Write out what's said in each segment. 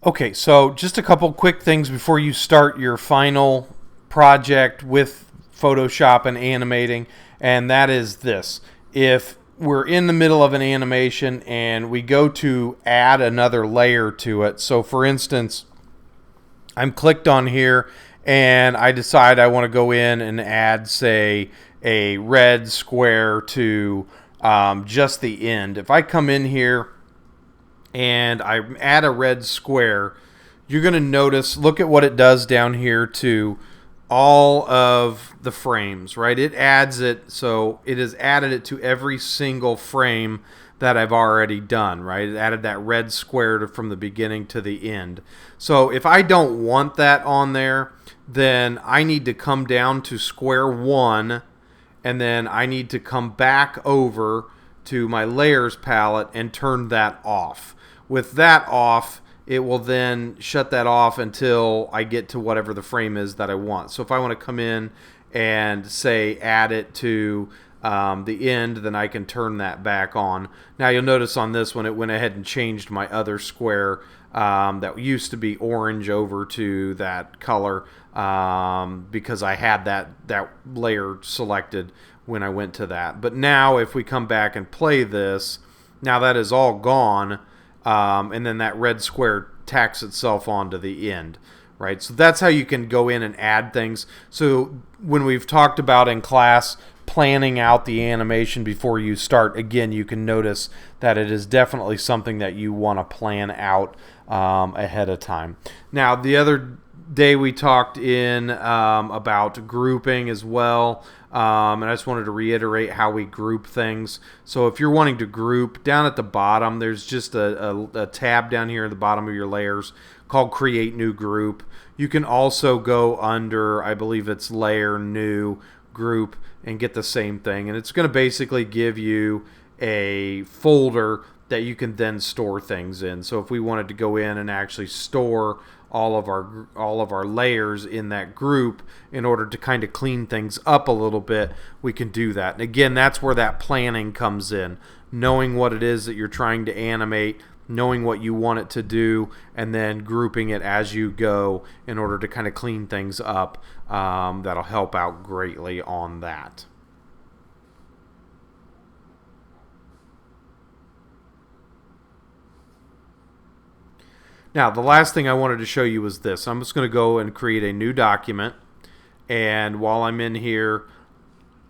Okay, so just a couple quick things before you start your final project with Photoshop and animating, and that is this. If we're in the middle of an animation and we go to add another layer to it, so for instance, I'm clicked on here and I decide I want to go in and add, say, a red square to just the end. If I come in here and I add a red square, you're going to notice, look at what it does down here to all of the frames, right? It adds it, so it has added it to every single frame that I've already done, right? It added that red square from the beginning to the end. So if I don't want that on there, then I need to come down to square one, and then I need to come back over to my layers palette and turn that off. With that off, it will then shut that off until I get to whatever the frame is that I want. So if I want to come in and say add it to the end, then I can turn that back on. Now you'll notice on this one it went ahead and changed my other square that used to be orange over to that color because I had that layer selected when I went to that. But now if we come back and play this, now that is all gone. And then that red square tacks itself onto the end, right? So that's how you can go in and add things. So when we've talked about in class planning out the animation before you start, again, you can notice that it is definitely something that you want to plan out ahead of time. Now, the other day we talked about grouping as well. And I just wanted to reiterate how we group things. So if you're wanting to group, down at the bottom, there's just a tab down here at the bottom of your layers called Create New Group. You can also go under, I believe it's Layer, New, Group, and get the same thing. And it's going to basically give you a folder that you can then store things in. So if we wanted to go in and actually store all of our layers in that group in order to kind of clean things up a little bit, we can do that. And again, that's where that planning comes in. Knowing what it is that you're trying to animate, knowing what you want it to do, and then grouping it as you go in order to kind of clean things up. That'll help out greatly on that. Now, the last thing I wanted to show you was this. I'm just going to go and create a new document. And while I'm in here,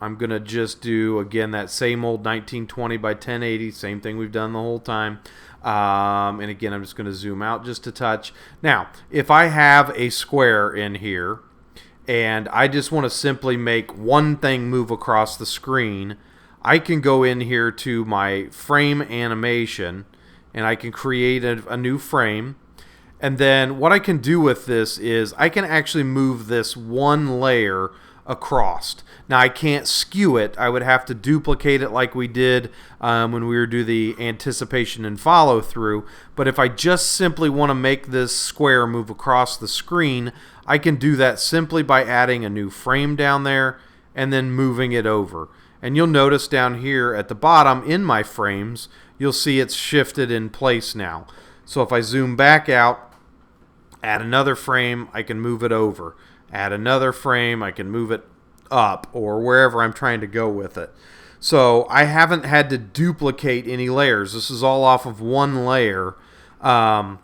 I'm going to just do, again, that same old 1920 by 1080. Same thing we've done the whole time. And again, I'm just going to zoom out just a touch. Now, if I have a square in here, and I just want to simply make one thing move across the screen, I can go in here to my frame animation, and I can create a new frame. And then what I can do with this is I can actually move this one layer across. Now I can't skew it. I would have to duplicate it like we did when we were doing the anticipation and follow through. But if I just simply want to make this square move across the screen, I can do that simply by adding a new frame down there and then moving it over. And you'll notice down here at the bottom in my frames, you'll see it's shifted in place now. So if I zoom back out, add another frame, I can move it over. Add another frame, I can move it up or wherever I'm trying to go with it. So I haven't had to duplicate any layers. This is all off of one layer. The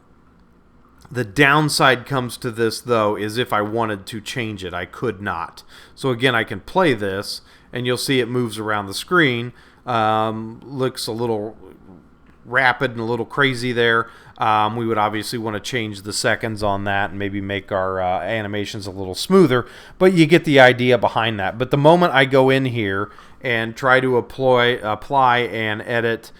downside comes to this, though, is if I wanted to change it, I could not. So again, I can play this, and you'll see it moves around the screen. Looks a little rapid and a little crazy there. We would obviously want to change the seconds on that and maybe make our animations a little smoother, but you get the idea behind that. But the moment I go in here and try to apply and edit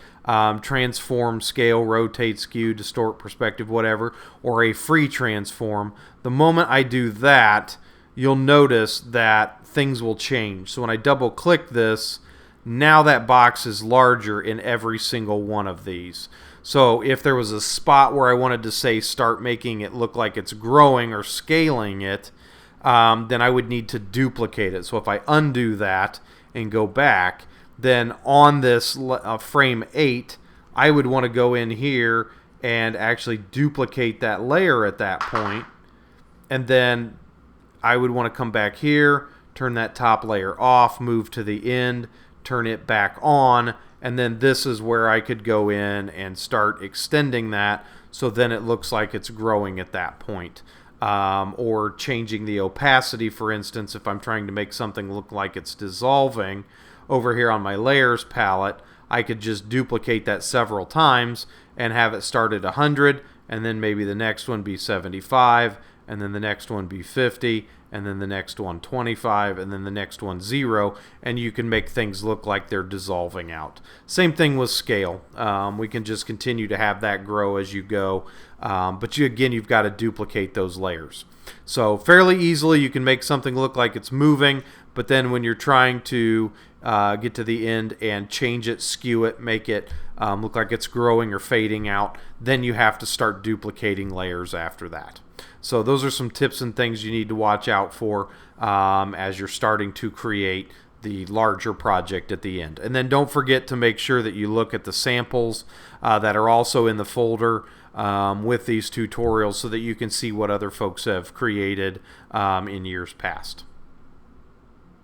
transform, scale, rotate, skew, distort, perspective, whatever, or a free transform, the moment I do that, you'll notice that things will change. So when I double click this, now that box is larger in every single one of these. So if there was a spot where I wanted to say start making it look like it's growing or scaling it, then I would need to duplicate it. So if I undo that and go back, then on this frame 8, I would want to go in here and actually duplicate that layer at that point. And then I would want to come back here, turn that top layer off, move to the end, turn it back on, and then this is where I could go in and start extending that so then it looks like it's growing at that point. Or changing the opacity, for instance, if I'm trying to make something look like it's dissolving. Over here on my layers palette, I could just duplicate that several times and have it start at 100, and then maybe the next one be 75, and then the next one be 50, and then the next one 25, and then the next one 0, and you can make things look like they're dissolving out. Same thing with scale. We can just continue to have that grow as you go, but you've got to duplicate those layers. So fairly easily you can make something look like it's moving, but then when you're trying to get to the end and change it, skew it, make it look like it's growing or fading out, then you have to start duplicating layers after that. So those are some tips and things you need to watch out for as you're starting to create the larger project at the end. And then don't forget to make sure that you look at the samples that are also in the folder with these tutorials so that you can see what other folks have created in years past.